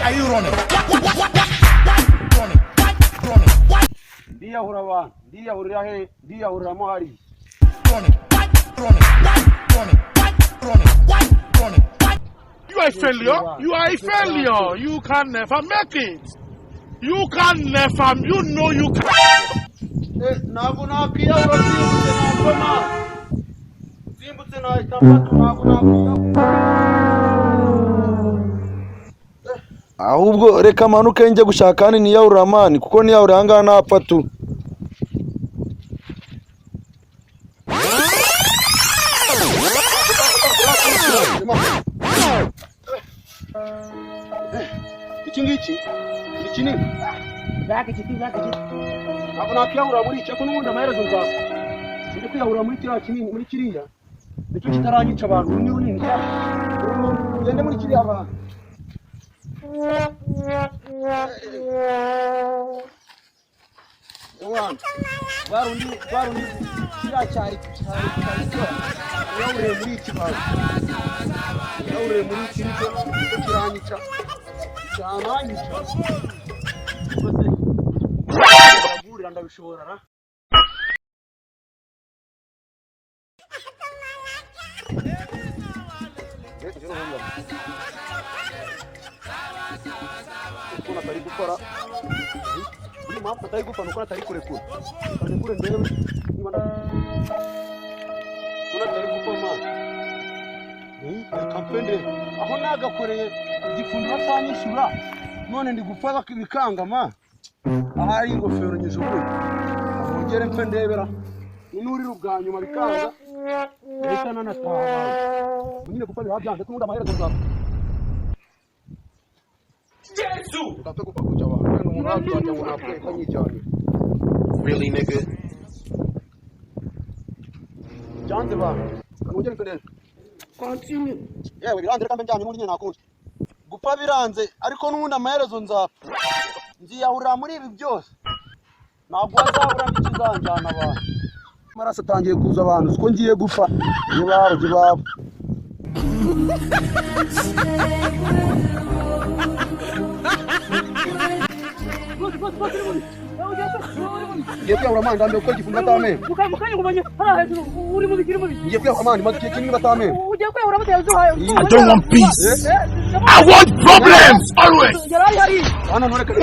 are you running? Dia hurawa, dia hurahe, dia huramari. Running. You are a failure. You are a failure. You can never make it. You can never. You know you can. Naguna kia urasimbutse nakoma. Simbutse na itambatu naguna kia. Ahubwo reka manuke nje gushaka ni ya uramani kuko ni ya uranga napfa tu. Iki ni Baka kiti. Abona kwiyahura muri icyo ko n'ubundi amaherezo nza ndi kwiyahura muri kiriya kinini muri kiriya nicyo kitaranyica abantu ni runini ugende muri kiriya abantu barundi kiriya cyari yahuriye muri iki bantu yahuriye muri iki nicyo kiranyica cyananyica ndabishobora ra uko natari gukora buri mpamvu natari gupfa nuko natari kurekura ndekure ndebe niba natari gupfa kampende aho nagakoreye igifundo batanyishyura none ndi gupfa bikangama ahari ingofero nyijuru ongere mfe ndebera inuri rubwanyuma bikanga leta nanataha nyine gupfa bibyanze ko ndamaherezo nzapfa Jesus! Kapfe gupfa kuca abantu umuntu wajya ngo napfuye kanyijyanye Really, nigga? byanze ba ongere mfe ndebe Continue. yewe biranze reka mbe njyanye muri nyine nakunze gupfa biranze ariko n'ubundi amaherezo nzapfa nziyahurira muri ibi byose ntabwo bazabura n'ikizanjyana abantu amaraso atangiye kuza abantu siko ngiye gupfa jibabo ngiye kwiyahura amani ndambiye gukora igifungo batamera ngiye kwiyahura amani maze igihe kinini batamera I don't want peace. I want problems always. hano ntureke